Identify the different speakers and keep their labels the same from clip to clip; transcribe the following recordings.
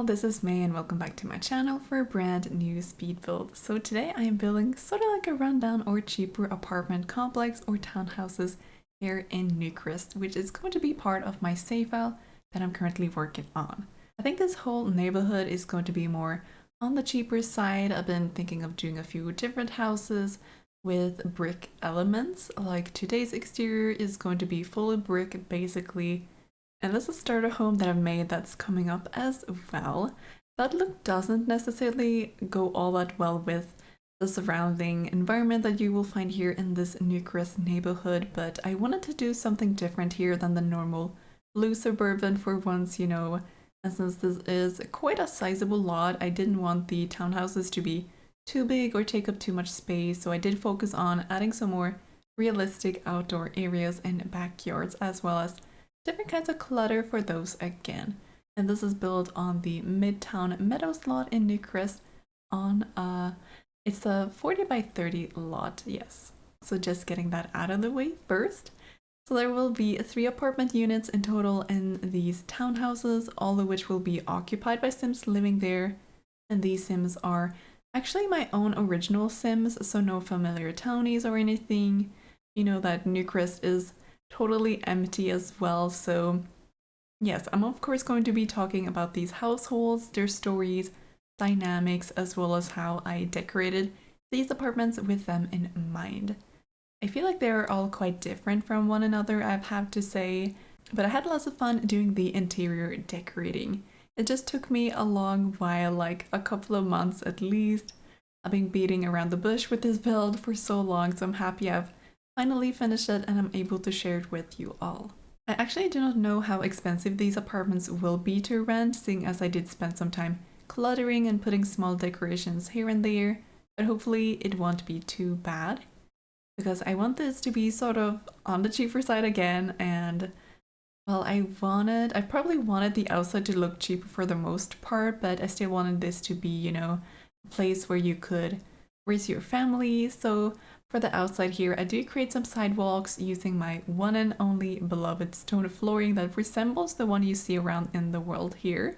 Speaker 1: this is May and welcome back to my channel for a brand new speed build. So today I am building sort of like a rundown or cheaper apartment complex or townhouses here in Newcrest, which is going to be part of my save file that I'm currently working on. I think this whole neighborhood is going to be more on the cheaper side. I've been thinking of doing a few different houses with brick elements, like today's exterior is going to be fully brick basically. And this is a starter home that I've made that's coming up as well. That look doesn't necessarily go all that well with the surrounding environment that you will find here in this Newcrest neighborhood, but I wanted to do something different here than the normal blue suburban for once, you know. And since this is quite a sizable lot, I didn't want the townhouses to be too big or take up too much space, so I did focus on adding some more realistic outdoor areas and backyards, as well as different kinds of clutter for those again. And this is built on the Midtown Meadows lot in Newcrest on it's a 40 by 30 lot, yes. So just getting that out of the way first. So there will be 3 apartment units in total in these townhouses, all of which will be occupied by Sims living there. And these Sims are actually my own original Sims, so no familiar townies or anything. You know that Newcrest is totally empty as well, so yes, I'm of course going to be talking about these households, their stories, dynamics, as well as how I decorated these apartments with them in mind. I feel like they're all quite different from one another, I have to say, but I had lots of fun doing the interior decorating. It just took me a long while, like a couple of months at least. I've been beating around the bush with this build for so long, so I'm happy I've finally finished it and I'm able to share it with you all. I actually do not know how expensive these apartments will be to rent, seeing as I did spend some time cluttering and putting small decorations here and there, but hopefully it won't be too bad, because I want this to be sort of on the cheaper side again. And well, I probably wanted the outside to look cheaper for the most part, but I still wanted this to be, you know, a place where you could raise your family. So for the outside here, I do create some sidewalks using my one and only beloved stone flooring that resembles the one you see around in the world here.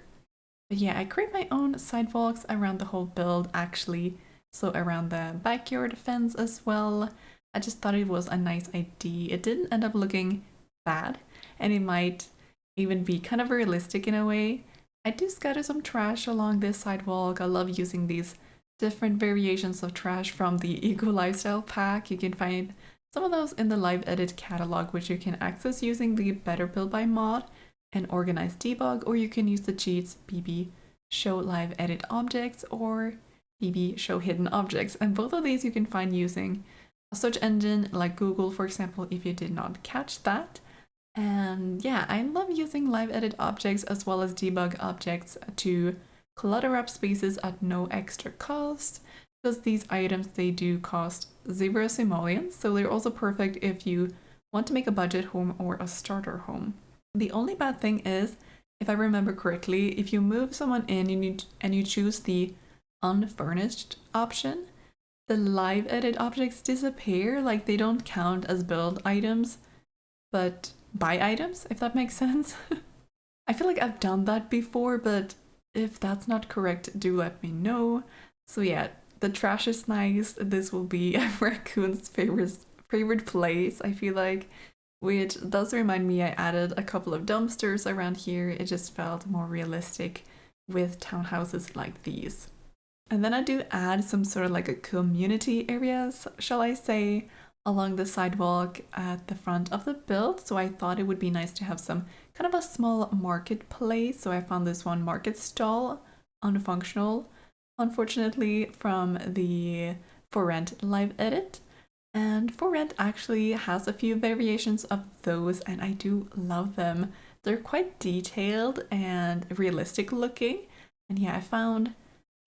Speaker 1: But yeah, I create my own sidewalks around the whole build actually, so around the backyard fence as well. I just thought it was a nice idea. It didn't end up looking bad, and it might even be kind of realistic in a way. I do scatter some trash along this sidewalk. I love using these different variations of trash from the Eco Lifestyle pack. You can find some of those in the Live Edit catalog, which you can access using the Better Build by mod and Organize Debug, or you can use the cheats BB Show Live Edit Objects or BB Show Hidden Objects. And both of these you can find using a search engine like Google, for example, if you did not catch that. And yeah, I love using Live Edit Objects as well as Debug Objects to clutter up spaces at no extra cost, because these items, they do cost 0 simoleons, so they're also perfect if you want to make a budget home or a starter home. The only bad thing is, if I remember correctly, if you move someone in and you choose the unfurnished option, the Live Edit objects disappear, like they don't count as build items but buy items, if that makes sense. I feel like I've done that before, but if that's not correct, do let me know. So yeah, the trash is nice. This will be a raccoon's favorite place, I feel like, which does remind me I added a couple of dumpsters around here. It just felt more realistic with townhouses like these. And then I do add some sort of like a community areas, shall I say, along the sidewalk at the front of the build. So I thought it would be nice to have some kind of a small marketplace. So I found this one market stall unfunctional, unfortunately, from the For Rent Live Edit. And For Rent actually has a few variations of those, and I do love them. They're quite detailed and realistic looking. And yeah, I found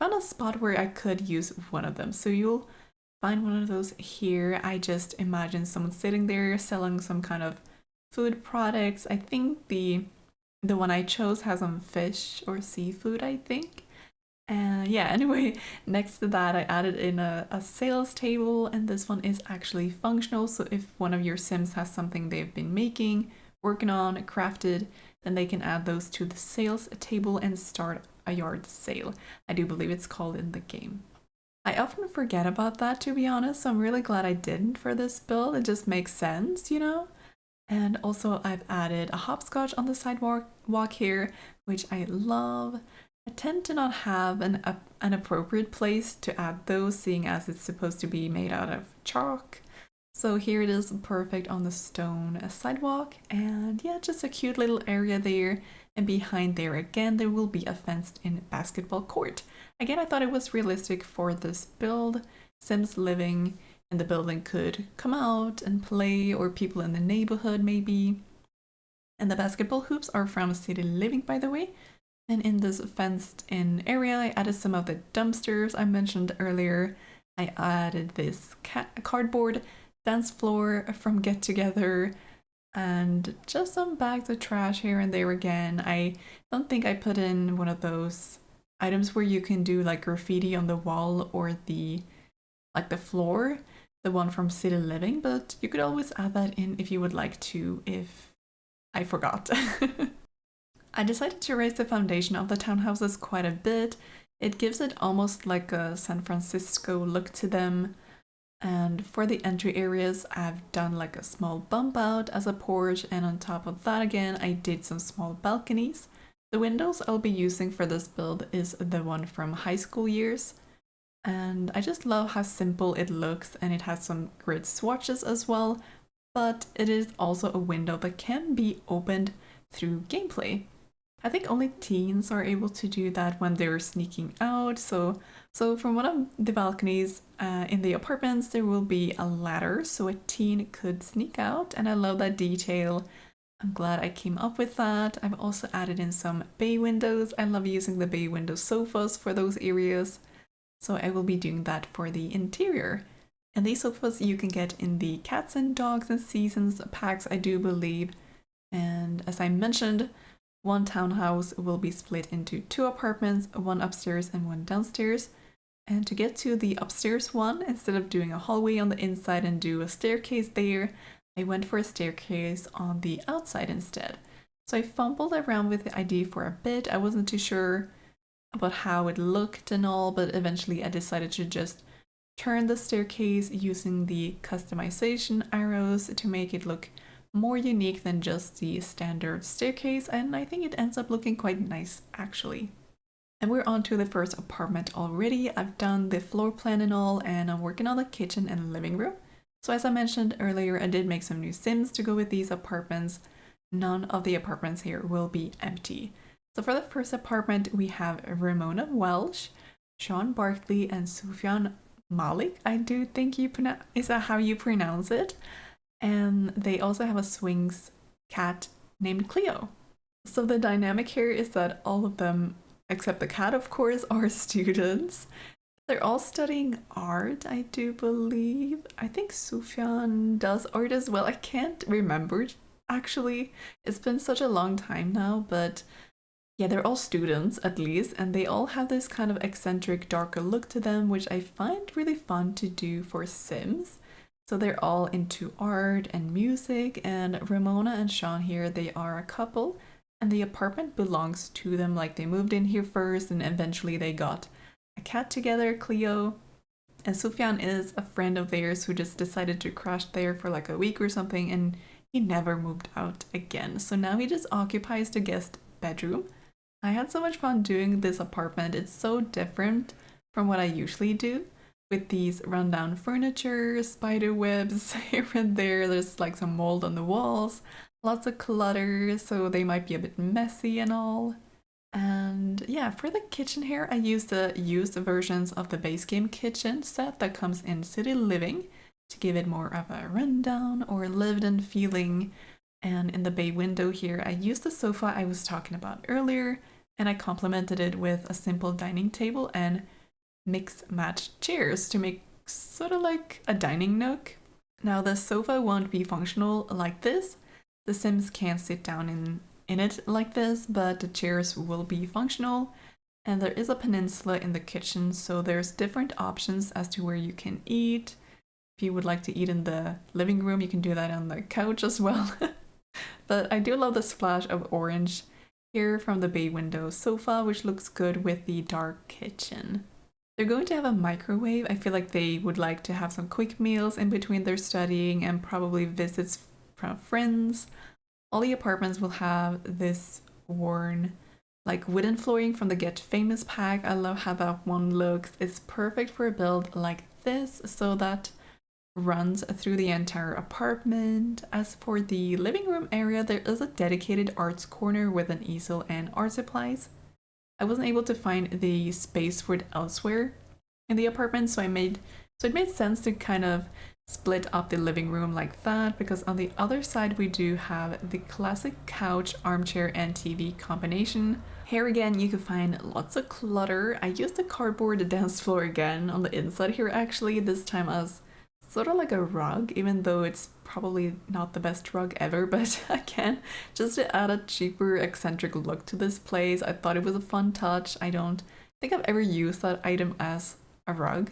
Speaker 1: a spot where I could use one of them. So you'll find one of those here. I just imagine someone sitting there selling some kind of food products. I think the one I chose has some fish or seafood, I think. And yeah, anyway, next to that I added in a sales table, and this one is actually functional. So if one of your Sims has something they've been making, working on, crafted, then they can add those to the sales table and start a yard sale. I do believe it's called in the game. I often forget about that, to be honest, so I'm really glad I didn't for this build. It just makes sense, you know? And also I've added a hopscotch on the sidewalk here, which I love. I tend to not have an appropriate place to add those, seeing as it's supposed to be made out of chalk. So here it is, perfect on the stone sidewalk, and yeah, just a cute little area there. And behind there again, there will be a fenced-in basketball court. Again, I thought it was realistic for this build. Sims living in the building could come out and play, or people in the neighborhood maybe. And the basketball hoops are from City Living, by the way. And in this fenced-in area, I added some of the dumpsters I mentioned earlier. I added this cardboard dance floor from Get Together, and just some bags of trash here and there again. I don't think I put in one of those items where you can do like graffiti on the wall or the floor, the one from City Living, but you could always add that in if you would like to, if I forgot. I decided to raise the foundation of the townhouses quite a bit. It gives it almost like a San Francisco look to them. And for the entry areas, I've done like a small bump out as a porch, and on top of that again, I did some small balconies. The windows I'll be using for this build is the one from high school years. And I just love how simple it looks, and it has some grid swatches as well, but it is also a window that can be opened through gameplay. I think only teens are able to do that when they're sneaking out. So from one of the balconies in the apartments, there will be a ladder so a teen could sneak out, and I love that detail. I'm glad I came up with that. I've also added in some bay windows. I love using the bay window sofas for those areas, so I will be doing that for the interior. And these sofas you can get in the Cats and Dogs and Seasons packs, I do believe. And as I mentioned, one townhouse will be split into 2 apartments, one upstairs and one downstairs. And to get to the upstairs one, instead of doing a hallway on the inside and do a staircase there, I went for a staircase on the outside instead. So I fumbled around with the idea for a bit. I wasn't too sure about how it looked and all, but eventually I decided to just turn the staircase using the customization arrows to make it look more unique than just the standard staircase, and I think it ends up looking quite nice actually. And we're on to the first apartment already. I've done the floor plan and all, and I'm working on the kitchen and living room. So as I mentioned earlier, I did make some new Sims to go with these apartments. None of the apartments here will be empty. So for the first apartment, we have Ramona Welsh, Sean Barkley, and Sufyan Malik. I do think is that how you pronounce it? And they also have a Swings cat named Cleo. So the dynamic here is that all of them, except the cat of course, are students. They're all studying art, I do believe. I think Sufyan does art as well. I can't remember actually. It's been such a long time now, but yeah, they're all students at least, and they all have this kind of eccentric, darker look to them, which I find really fun to do for Sims. So they're all into art and music, and Ramona and Sean here, they are a couple, and the apartment belongs to them. Like, they moved in here first, and eventually they got a cat together, Cleo. And Sufyan is a friend of theirs who just decided to crash there for like a week or something, and he never moved out again. So now he just occupies the guest bedroom. I had so much fun doing this apartment. It's so different from what I usually do, with these rundown furniture, spider webs here and there. There's like some mold on the walls, lots of clutter, so they might be a bit messy and all. And yeah, for the kitchen here, I used the used versions of the base game kitchen set that comes in City Living to give it more of a rundown or lived-in feeling. And in the bay window here, I used the sofa I was talking about earlier, and I complemented it with a simple dining table and mix match chairs to make sort of like a dining nook. Now the sofa won't be functional like this. The Sims can't sit down in it like this, but the chairs will be functional. And there is a peninsula in the kitchen, so there's different options as to where you can eat. If you would like to eat in the living room, you can do that on the couch as well. But I do love the splash of orange here from the bay window sofa, which looks good with the dark kitchen. They're going to have a microwave. I feel like they would like to have some quick meals in between their studying and probably visits from friends. All the apartments will have this worn like wooden flooring from the Get Famous pack. I love how that one looks. It's perfect for a build like this, so that runs through the entire apartment. As for the living room area, there is a dedicated arts corner with an easel and art supplies. I wasn't able to find the space for it elsewhere in the apartment, so it made sense to kind of split up the living room like that, because on the other side we do have the classic couch, armchair, and TV combination. Here again you can find lots of clutter. I used the cardboard dance floor again on the inside here, actually, this time as sort of like a rug, even though it's probably not the best rug ever, but again, just to add a cheaper, eccentric look to this place. I thought it was a fun touch. I don't think I've ever used that item as a rug,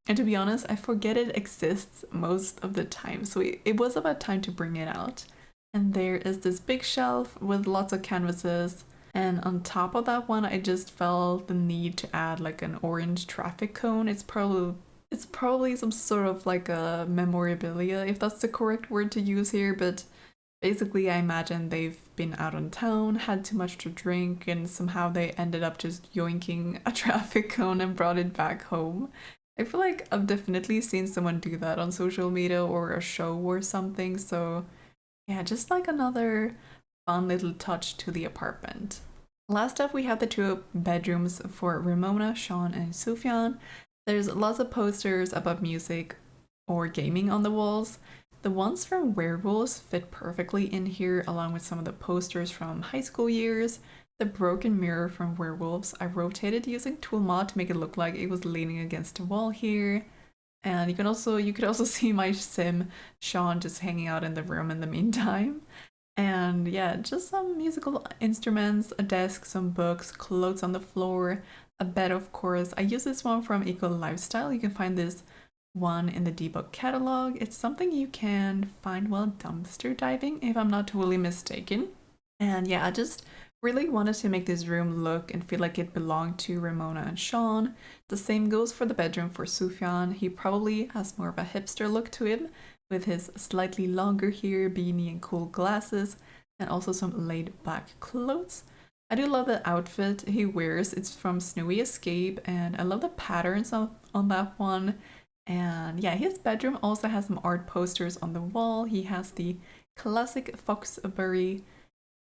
Speaker 1: and to be honest, I forget it exists most of the time, so it was about time to bring it out. And there is this big shelf with lots of canvases, and on top of that one I just felt the need to add like an orange traffic cone. It's probably some sort of like a memorabilia, if that's the correct word to use here, but basically I imagine they've been out on town, had too much to drink, and somehow they ended up just yoinking a traffic cone and brought it back home. I feel like I've definitely seen someone do that on social media or a show or something, so yeah, just like another fun little touch to the apartment. Last up, we have the two bedrooms for Ramona, Sean, and Sufjan. There's lots of posters about music or gaming on the walls. The ones from Werewolves fit perfectly in here, along with some of the posters from high school years. The broken mirror from Werewolves, I rotated using tool mod to make it look like it was leaning against a wall here. And you could also see my sim Sean just hanging out in the room in the meantime. And yeah, just some musical instruments, a desk, some books, clothes on the floor, a bed, of course. I use this one from Eco Lifestyle. You can find this one in the debug catalog. It's something you can find while dumpster diving, if I'm not totally mistaken. And yeah, I just really wanted to make this room look and feel like it belonged to Ramona and Sean. The same goes for the bedroom for Sufjan. He probably has more of a hipster look to him, with his slightly longer hair, beanie, and cool glasses, and also some laid back clothes. I do love the outfit he wears. It's from Snowy Escape, and I love the patterns on that one. And yeah, his bedroom also has some art posters on the wall. He has the classic Foxbury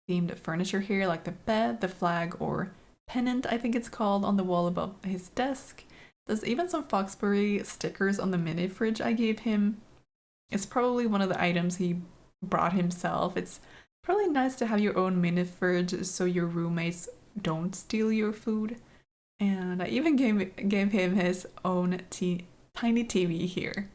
Speaker 1: themed furniture here, like the bed, the flag, or pennant, I think it's called, on the wall above his desk. There's even some Foxbury stickers on the mini fridge I gave him. It's probably one of the items he brought himself. It's probably nice to have your own mini fridge so your roommates don't steal your food. And I even gave him his own tiny TV here.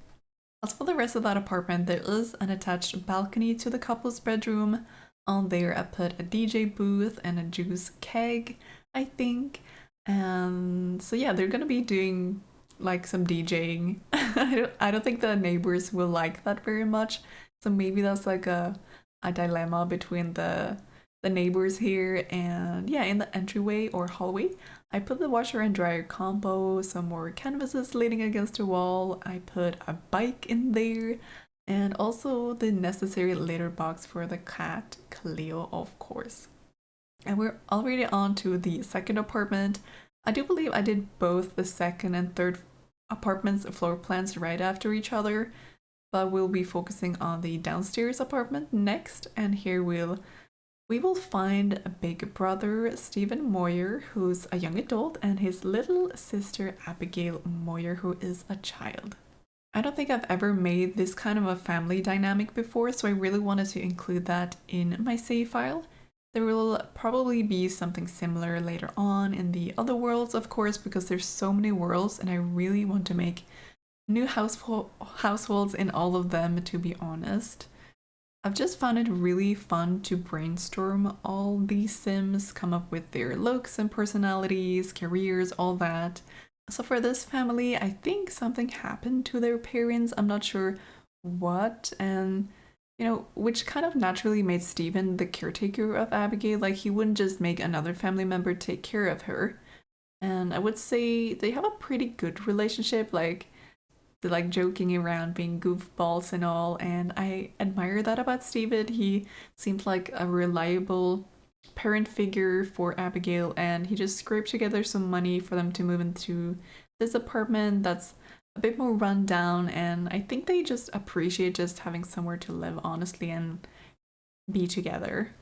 Speaker 1: As for the rest of that apartment, there is an attached balcony to the couple's bedroom. On there I put a DJ booth and a juice keg, I think. And so yeah, they're gonna be doing like some DJing. I don't think the neighbors will like that very much. So maybe that's like a dilemma between the neighbors here. And yeah, in the entryway or hallway, I put the washer and dryer combo, some more canvases leaning against the wall. I put a bike in there, and also the necessary litter box for the cat, Cleo, of course. And we're already on to the second apartment. I do believe I did both the second and third apartments floor plans right after each other, but we'll be focusing on the downstairs apartment next. And here we will find a big brother, Stephen Moyer, who's a young adult, and his little sister, Abigail Moyer, who is a child. I don't think I've ever made this kind of a family dynamic before, so I really wanted to include that in my save file. There will probably be something similar later on in the other worlds, of course, because there's so many worlds and I really want to make new households in all of them, to be honest. I've just found it really fun to brainstorm all these Sims, come up with their looks and personalities, careers, all that. So for this family, I think something happened to their parents. I'm not sure what, and you know, which kind of naturally made Stephen the caretaker of Abigail. Like, he wouldn't just make another family member take care of her. And I would say they have a pretty good relationship. Like, they're like joking around, being goofballs and all. And I admire that about Stephen. He seemed like a reliable parent figure for Abigail, and he just scraped together some money for them to move into this apartment that's a bit more run down. And I think they just appreciate just having somewhere to live, honestly, and be together.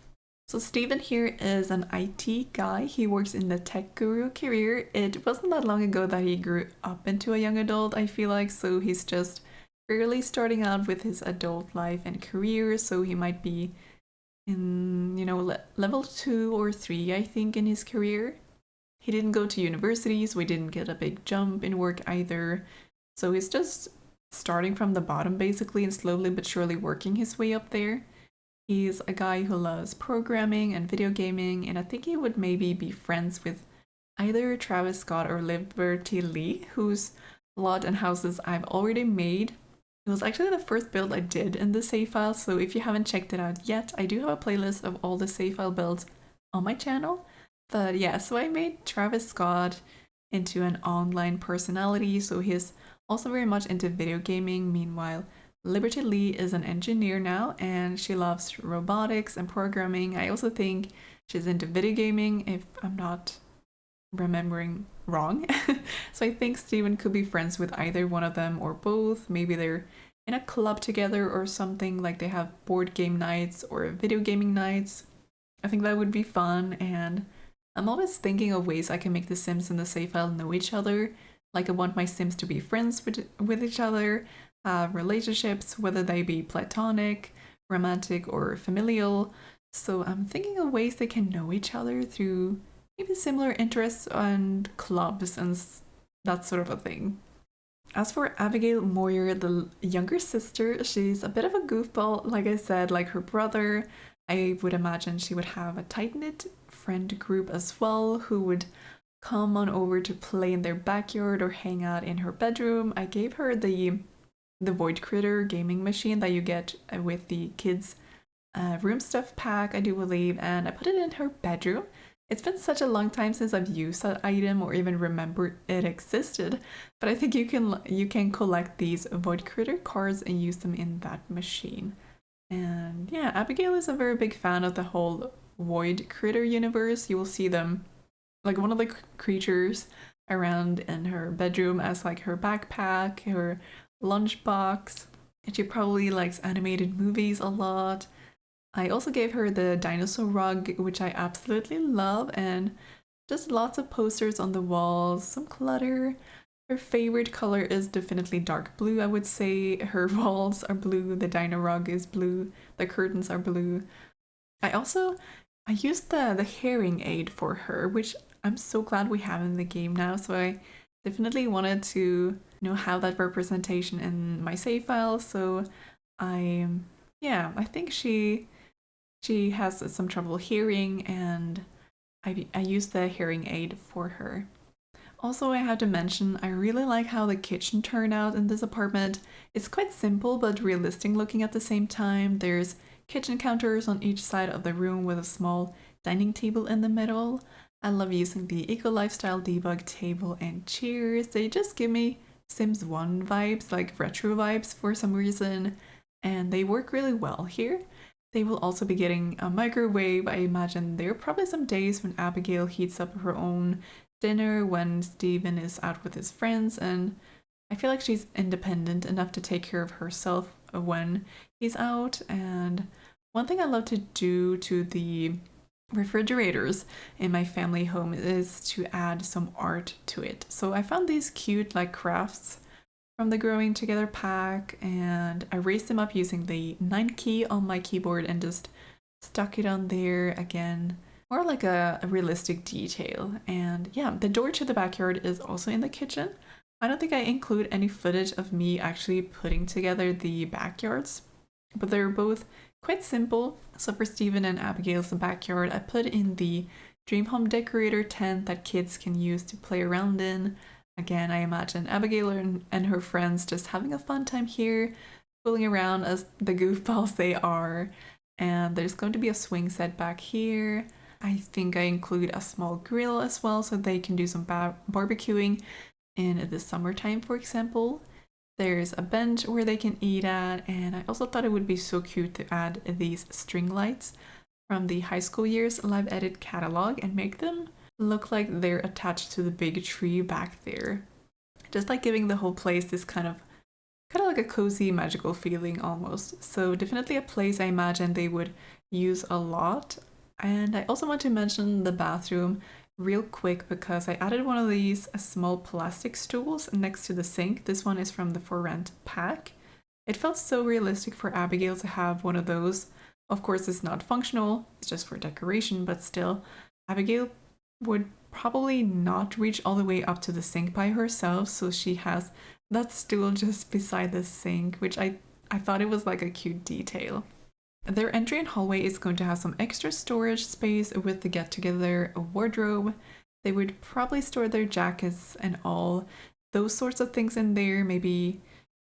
Speaker 1: So Steven here is an IT guy. He works in the tech guru career. It wasn't that long ago that he grew up into a young adult, I feel like, so he's just barely starting out with his adult life and career, so he might be in, you know, level 2 or 3, I think, in his career. He didn't go to university, so he didn't get a big jump in work either. So he's just starting from the bottom, basically, and slowly but surely working his way up there. He's a guy who loves programming and video gaming, and I think he would maybe be friends with either Travis Scott or Liberty Lee, whose lot and houses I've already made. It was actually the first build I did in the save file, so if you haven't checked it out yet, I do have a playlist of all the save file builds on my channel. But yeah, so I made Travis Scott into an online personality, so he's also very much into video gaming. Meanwhile, Liberty Lee is an engineer now, and she loves robotics and programming. I also think she's into video gaming, if I'm not remembering wrong. So I think Steven could be friends with either one of them or both. Maybe they're in a club together or something, like they have board game nights or video gaming nights. I think that would be fun, and I'm always thinking of ways I can make the Sims and the save file know each other. Like, I want my Sims to be friends with each other, have relationships, whether they be platonic, romantic, or familial. So I'm thinking of ways they can know each other through maybe similar interests and clubs and that sort of a thing. As for Abigail Moyer, the younger sister, she's a bit of a goofball, like I said, like her brother. I would imagine she would have a tight-knit friend group as well who would come on over to play in their backyard or hang out in her bedroom. I gave her the Void Critter gaming machine that you get with the kids' room stuff pack, I do believe, and I put it in her bedroom. It's been such a long time since I've used that item or even remembered it existed, but I think you can collect these Void Critter cards and use them in that machine. And yeah, Abigail is a very big fan of the whole Void Critter universe. You will see them, like, one of the creatures around in her bedroom as like her backpack, her lunchbox, and she probably likes animated movies a lot. I also gave her the dinosaur rug, which I absolutely love, and just lots of posters on the walls, some clutter. Her favorite color is definitely dark blue, I would say. Her walls are blue, the dino rug is blue, the curtains are blue. I used the hearing aid for her, which I'm so glad we have in the game now, so I definitely wanted to have that representation in my save file. So I think she has some trouble hearing, and I used the hearing aid for her. Also, I have to mention, I really like how the kitchen turned out in this apartment. It's quite simple but realistic looking at the same time. There's kitchen counters on each side of the room with a small dining table in the middle. I love using the eco lifestyle debug table and chairs. They just give me Sims 1 vibes, like retro vibes for some reason, and they work really well here. They will also be getting a microwave. I imagine there are probably some days when Abigail heats up her own dinner when Steven is out with his friends, and I feel like she's independent enough to take care of herself when he's out. And one thing I love to do to the refrigerators in my family home is to add some art to it. So I found these cute like crafts from the Growing Together pack, and I raised them up using the 9 key on my keyboard and just stuck it on there again, more like a realistic detail. And yeah, the door to the backyard is also in the kitchen. I don't think I include any footage of me actually putting together the backyards, but they're both quite simple. So for Steven and Abigail's backyard, I put in the Dream Home Decorator tent that kids can use to play around in. Again, I imagine Abigail and her friends just having a fun time here. fooling around as the goofballs they are. And there's going to be a swing set back here. I think I include a small grill as well so they can do some barbecuing in the summertime, for example. There's a bench where they can eat at, and I also thought it would be so cute to add these string lights from the high school years live edit catalog and make them look like they're attached to the big tree back there. Just like giving the whole place this kind of like a cozy magical feeling almost. So definitely a place I imagine they would use a lot. And I also want to mention the bathroom real quick because I added one of these small plastic stools next to the sink. This one is from the For Rent pack. It felt so realistic for Abigail to have one of those. Of course, it's not functional, it's just for decoration, but still, Abigail would probably not reach all the way up to the sink by herself, so she has that stool just beside the sink, which I thought it was like a cute detail. Their entry and hallway is going to have some extra storage space with the get-together wardrobe. They would probably store their jackets and all those sorts of things in there, maybe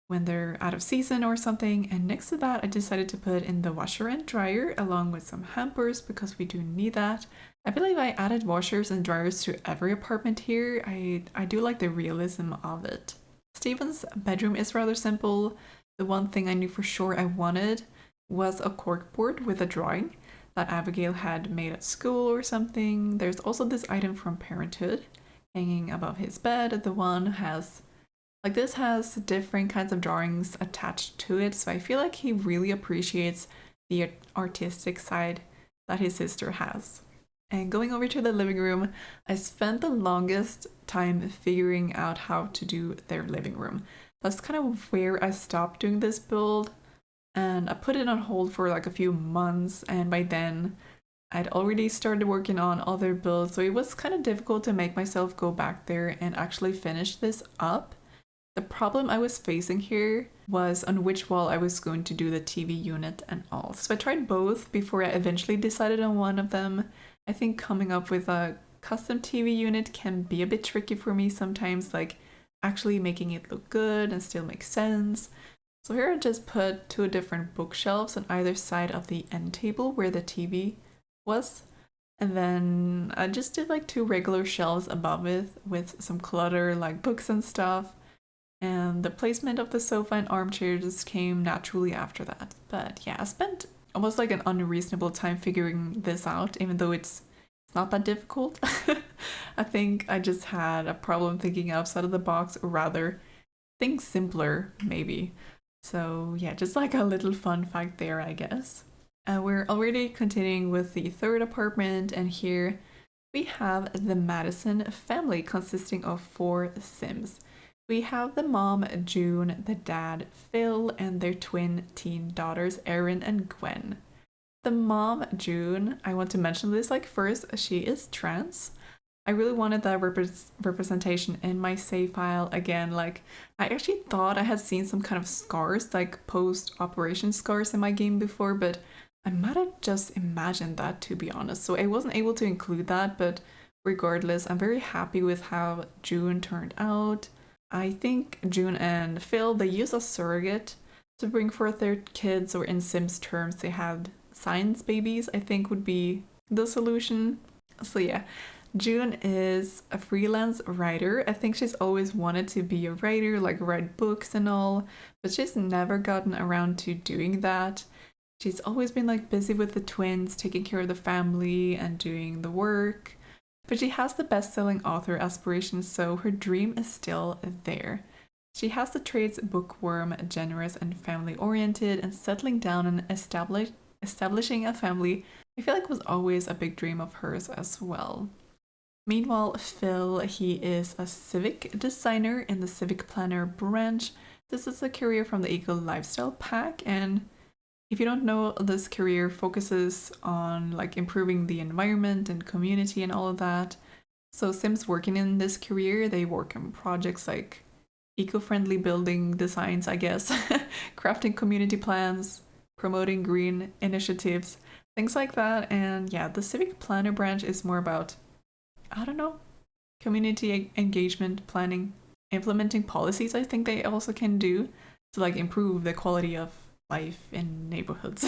Speaker 1: when they're out of season or something. And next to that, I decided to put in the washer and dryer along with some hampers because we do need that. I believe I added washers and dryers to every apartment here. I do like the realism of it. Steven's bedroom is rather simple. The one thing I knew for sure I wanted was a corkboard with a drawing that Abigail had made at school or something. There's also this item from Parenthood hanging above his bed. The one has, like this has different kinds of drawings attached to it, so I feel like he really appreciates the artistic side that his sister has. And going over to the living room, I spent the longest time figuring out how to do their living room. That's kind of where I stopped doing this build. And I put it on hold for like a few months, and by then I'd already started working on other builds, so it was kind of difficult to make myself go back there and actually finish this up. The problem I was facing here was on which wall I was going to do the TV unit and all. So I tried both before I eventually decided on one of them. I think coming up with a custom TV unit can be a bit tricky for me sometimes, like actually making it look good and still make sense. So here I just put two different bookshelves on either side of the end table where the TV was. And then I just did like two regular shelves above it with some clutter like books and stuff. And the placement of the sofa and armchair just came naturally after that. But yeah, I spent almost like an unreasonable time figuring this out, even though it's not that difficult. I think I just had a problem thinking outside of the box, or rather think simpler maybe. So yeah, just like a little fun fact there, I guess. We're already continuing with the third apartment, and here we have the Madison family consisting of 4 Sims. We have the mom, June, the dad, Phil, and their twin teen daughters, Erin and Gwen. The mom, June, I want to mention this like first, she is trans. I really wanted that representation in my save file again. Like, I actually thought I had seen some kind of scars, like post-operation scars in my game before, but I might have just imagined that, to be honest. So I wasn't able to include that, but regardless, I'm very happy with how June turned out. I think June and Phil, they use a surrogate to bring forth their kids, or in Sims terms, they had science babies, I think would be the solution. So yeah. June is a freelance writer. I think she's always wanted to be a writer, like write books and all, but she's never gotten around to doing that. She's always been like busy with the twins, taking care of the family and doing the work. But she has the best-selling author aspirations, so her dream is still there. She has the traits bookworm, generous and family-oriented, and settling down and establishing a family, I feel like was always a big dream of hers as well. Meanwhile, Phil, he is a civic designer in the civic planner branch. This is a career from the Eco Lifestyle pack, and if you don't know, this career focuses on like improving the environment and community and all of that. So Sims working in this career, they work on projects like eco-friendly building designs, I guess, crafting community plans, promoting green initiatives, things like that. And yeah, the civic planner branch is more about, I don't know, community engagement, planning, implementing policies, I think they also can do. to like improve the quality of life in neighborhoods.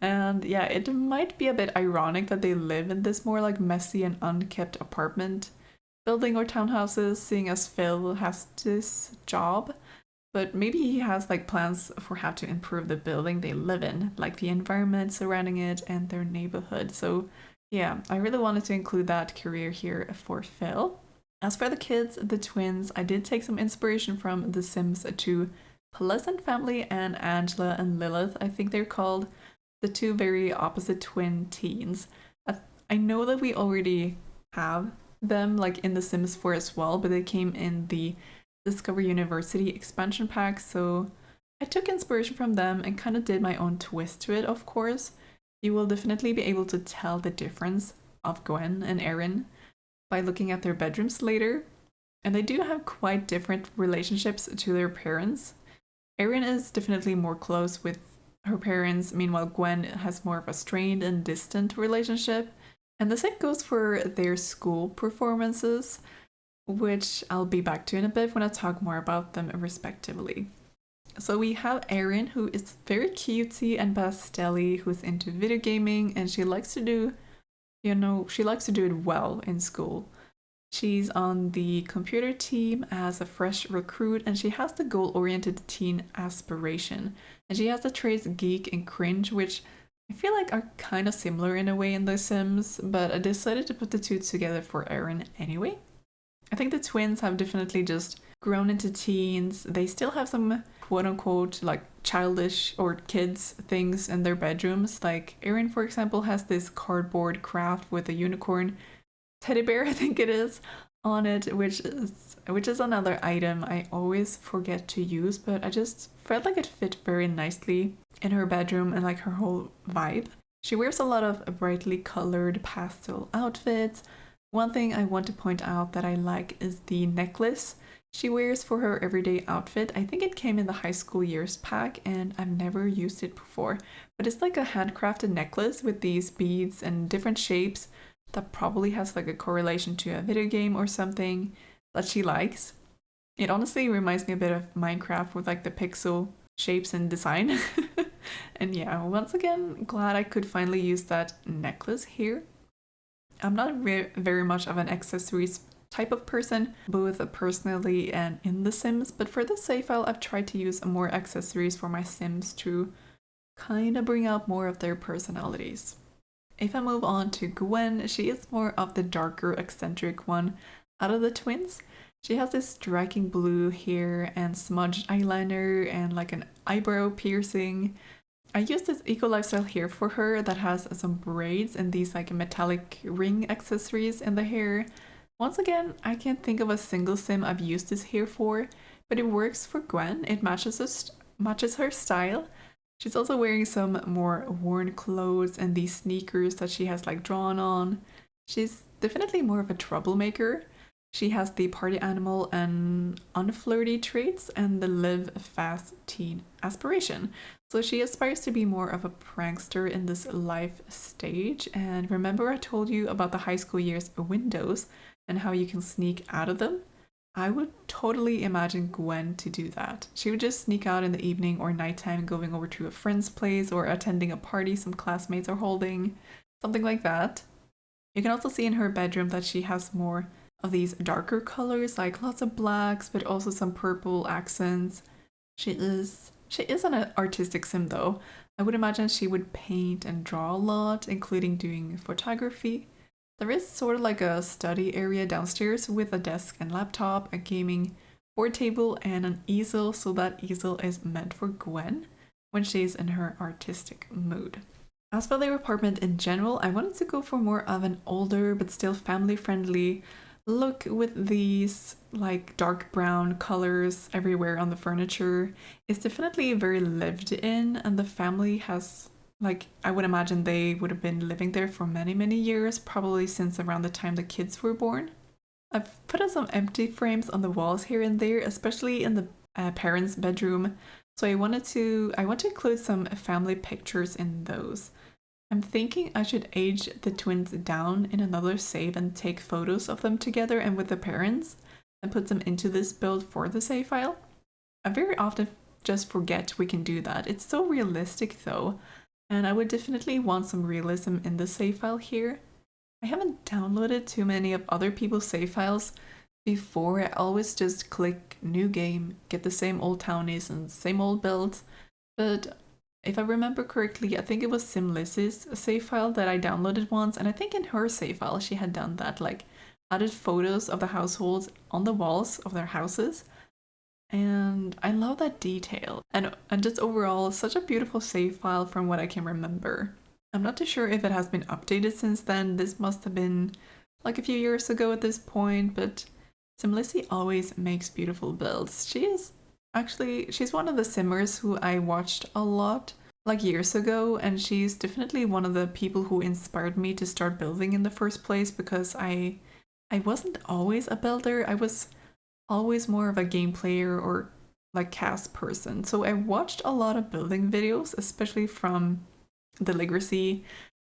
Speaker 1: And yeah, it might be a bit ironic that they live in this more like messy and unkept apartment building or townhouses, seeing as Phil has this job. But maybe he has like plans for how to improve the building they live in, like the environment surrounding it and their neighborhood. So yeah, I really wanted to include that career here for Phil. As for the kids, the twins, I did take some inspiration from The Sims 2 Pleasant Family and Angela and Lilith, I think they're called, the two very opposite twin teens. I know that we already have them like in The Sims 4 as well, but they came in the Discover University expansion pack, so I took inspiration from them and kind of did my own twist to it, of course. You will definitely be able to tell the difference of Gwen and Erin by looking at their bedrooms later, and they do have quite different relationships to their parents. Erin is definitely more close with her parents, meanwhile Gwen has more of a strained and distant relationship. And the same goes for their school performances, which I'll be back to in a bit when I talk more about them respectively. So we have Erin, who is very cutesy and pastel-y, who's into video gaming, and she likes to do it well in school. She's on the computer team as a fresh recruit, and she has the goal-oriented teen aspiration. And she has the traits geek and cringe, which I feel like are kind of similar in a way in The Sims, but I decided to put the two together for Erin anyway. I think the twins have definitely just grown into teens. They still have some quote-unquote like childish or kids things in their bedrooms. Like Erin, for example, has this cardboard craft with a unicorn teddy bear, I think it is, on it, which is another item I always forget to use, but I just felt like it fit very nicely in her bedroom and like her whole vibe. She wears a lot of brightly colored pastel outfits. One thing I want to point out that I like is the necklace she wears for her everyday outfit. I think it came in the high school years pack and I've never used it before, but it's like a handcrafted necklace with these beads and different shapes that probably has like a correlation to a video game or something that she likes. It honestly reminds me a bit of Minecraft with like the pixel shapes and design. And yeah, once again, glad I could finally use that necklace here. I'm not very much of an accessories type of person, both personally and in The Sims, but for this save file I've tried to use more accessories for my Sims to kind of bring out more of their personalities. If I move on to Gwen, she is more of the darker eccentric one out of the twins. She has this striking blue hair and smudged eyeliner and like an eyebrow piercing. I used this eco lifestyle hair for her that has some braids and these like metallic ring accessories in the hair. Once again, I can't think of a single sim I've used this hair for, but it works for Gwen. It matches her style. She's also wearing some more worn clothes and these sneakers that she has like drawn on. She's definitely more of a troublemaker. She has the party animal and unflirty traits and the live fast teen aspiration. So she aspires to be more of a prankster in this life stage. And remember I told you about the high school years windows and how you can sneak out of them? I would totally imagine Gwen to do that. She would just sneak out in the evening or nighttime going over to a friend's place or attending a party some classmates are holding, something like that. You can also see in her bedroom that she has more of these darker colors, like lots of blacks, but also some purple accents. She is an artistic sim though. I would imagine she would paint and draw a lot, including doing photography. There is sort of like a study area downstairs with a desk and laptop, a gaming board table, and an easel, so that easel is meant for Gwen when she's in her artistic mood. As for their apartment in general, I wanted to go for more of an older but still family-friendly look with these like dark brown colors everywhere on the furniture. It's definitely very lived in, and the family has, like, I would imagine they would have been living there for many years, probably since around the time the kids were born. I've put up some empty frames on the walls here and there, especially in the parents' bedroom, so I want to include some family pictures in those. I'm thinking I should age the twins down in another save and take photos of them together and with the parents and put them into this build for the save file. I very often just forget we can do that. It's so realistic though, and I would definitely want some realism in the save file here. I haven't downloaded too many of other people's save files before. I always just click new game, get the same old townies and same old builds. But if I remember correctly, I think it was Simlissy's save file that I downloaded once, and I think in her save file she had done that, like added photos of the households on the walls of their houses. And I love that detail. And just overall, such a beautiful save file from what I can remember. I'm not too sure if it has been updated since then. This must have been like a few years ago at this point, but Simlissy always makes beautiful builds. She's one of the simmers who I watched a lot like years ago, and she's definitely one of the people who inspired me to start building in the first place, because I wasn't always a builder. I was always more of a game player or like cast person. So I watched a lot of building videos, especially from Deligracy,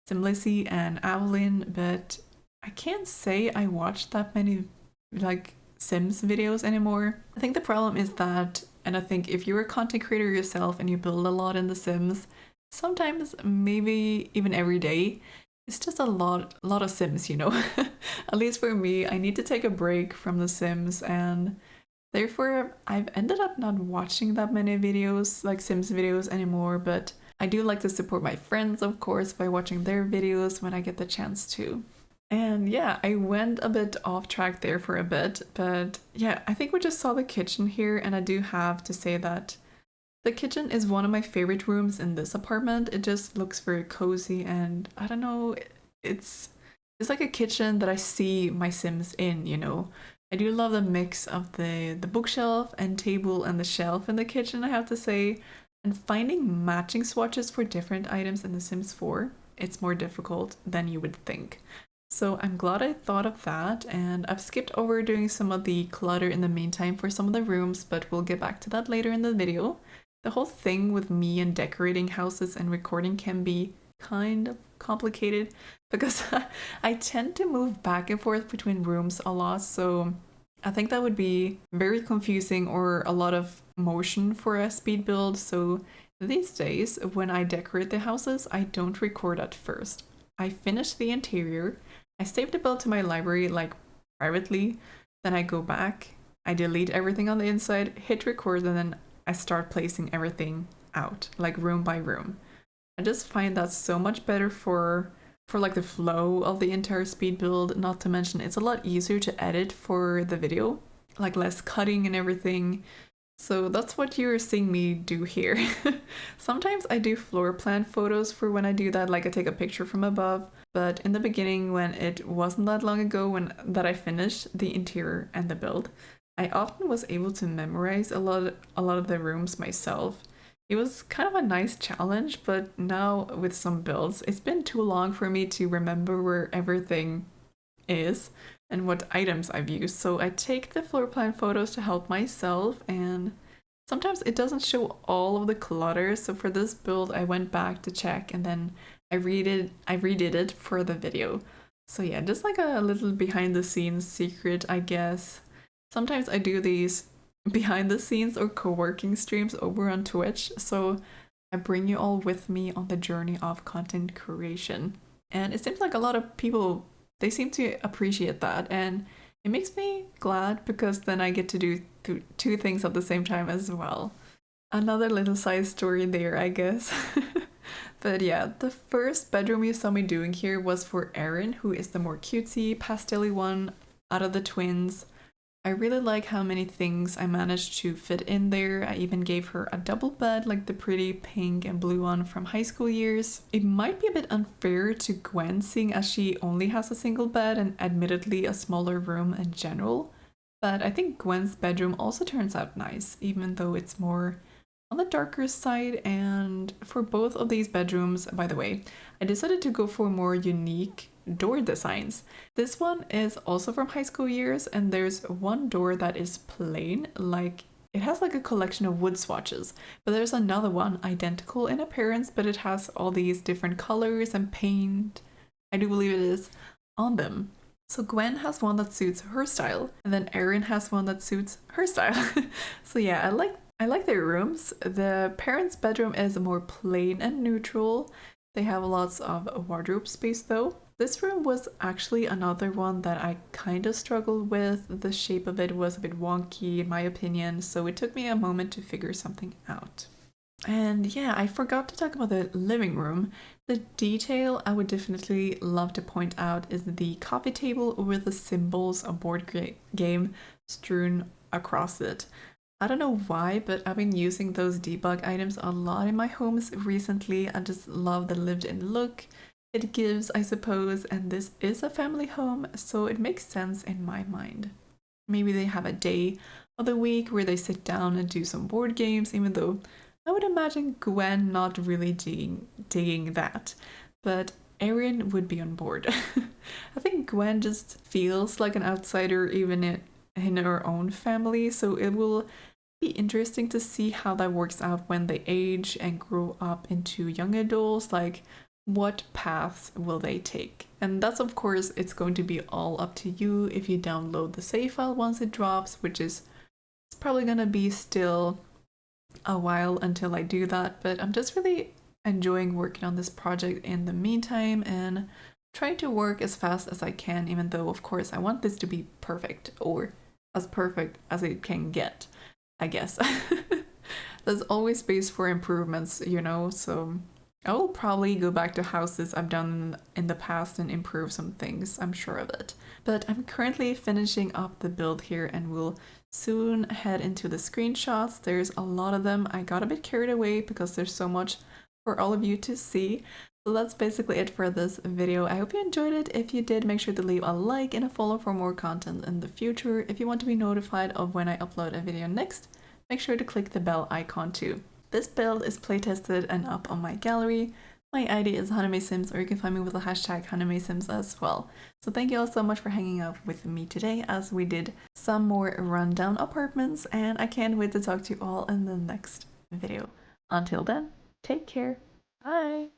Speaker 1: Simlissy, and Avalyn, but I can't say I watched that many like Sims videos anymore. I think the problem is that, and I think if you're a content creator yourself and you build a lot in The Sims, sometimes, maybe even every day, it's just a lot of Sims, you know. At least for me, I need to take a break from The Sims, and therefore I've ended up not watching that many videos, like Sims videos anymore, but I do like to support my friends, of course, by watching their videos when I get the chance to. And yeah, I went a bit off track there for a bit, but yeah, I think we just saw the kitchen here, and I do have to say that the kitchen is one of my favorite rooms in this apartment. It just looks very cozy, and I don't know, it's like a kitchen that I see my Sims in, you know. I do love the mix of the bookshelf and table and the shelf in the kitchen, I have to say. And finding matching swatches for different items in The Sims 4, it's more difficult than you would think. So I'm glad I thought of that, and I've skipped over doing some of the clutter in the meantime for some of the rooms, but we'll get back to that later in the video. The whole thing with me and decorating houses and recording can be kind of complicated because I tend to move back and forth between rooms a lot, so I think that would be very confusing or a lot of motion for a speed build. So these days, when I decorate the houses, I don't record at first. I finish the interior, I save the build to my library like privately, then I go back, I delete everything on the inside, hit record, and then I start placing everything out, like room by room. I just find that so much better for like the flow of the entire speed build, not to mention it's a lot easier to edit for the video, like less cutting and everything. So that's what you're seeing me do here. Sometimes I do floor plan photos for when I do that, like I take a picture from above, but in the beginning, when it wasn't that long ago that I finished the interior and the build, I often was able to memorize a lot of the rooms myself. It was kind of a nice challenge, but now with some builds, it's been too long for me to remember where everything is and what items I've used. So I take the floor plan photos to help myself, and sometimes it doesn't show all of the clutter. So for this build, I went back to check, and then I redid it for the video. So yeah, just like a little behind the scenes secret, I guess. Sometimes I do these behind the scenes or co-working streams over on Twitch, so I bring you all with me on the journey of content creation. And it seems like a lot of people, they seem to appreciate that, and it makes me glad because then I get to do two things at the same time as well. Another little side story there, I guess. But yeah, the first bedroom you saw me doing here was for Erin, who is the more cutesy, pastel-y one out of the twins. I really like how many things I managed to fit in there. I even gave her a double bed like the pretty pink and blue one from high school years. It might be a bit unfair to Gwen, seeing as she only has a single bed and admittedly a smaller room in general, but I think Gwen's bedroom also turns out nice, even though it's more on the darker side. And for both of these bedrooms, by the way, I decided to go for more unique door designs. This one is also from high school years, and there's one door that is plain, like it has like a collection of wood swatches, but there's another one identical in appearance, but it has all these different colors and paint, I do believe it is, on them. So Gwen has one that suits her style, and then Erin has one that suits her style. So yeah, I like I like their rooms. The parents' bedroom is more plain and neutral. They have lots of wardrobe space though. This room was actually another one that I kind of struggled with. The shape of it was a bit wonky in my opinion, so it took me a moment to figure something out. And yeah, I forgot to talk about the living room. The detail I would definitely love to point out is the coffee table with the symbols of game strewn across it. I don't know why, but I've been using those debug items a lot in my homes recently. I just love the lived-in look it gives, I suppose, and this is a family home, so it makes sense in my mind. Maybe they have a day of the week where they sit down and do some board games, even though I would imagine Gwen not really digging that, but Erin would be on board. I think Gwen just feels like an outsider even in her own family, so it will be interesting to see how that works out when they age and grow up into young adults. Like, what paths will they take? And that's, of course, it's going to be all up to you if you download the save file once it drops, which is it's probably gonna be still a while until I do that, but I'm just really enjoying working on this project in the meantime and trying to work as fast as I can, even though, of course, I want this to be perfect, or as perfect as it can get, I guess. There's always space for improvements, you know, so I will probably go back to houses I've done in the past and improve some things, I'm sure of it. But I'm currently finishing up the build here and will soon head into the screenshots. There's a lot of them. I got a bit carried away because there's so much for all of you to see. So that's basically it for this video. I hope you enjoyed it. If you did, make sure to leave a like and a follow for more content in the future. If you want to be notified of when I upload a video next, make sure to click the bell icon too. This build is playtested and up on my gallery. My ID is honeymaysims, or you can find me with the hashtag honeymaysims as well. So thank you all so much for hanging out with me today as we did some more rundown apartments, and I can't wait to talk to you all in the next video. Until then, take care. Bye!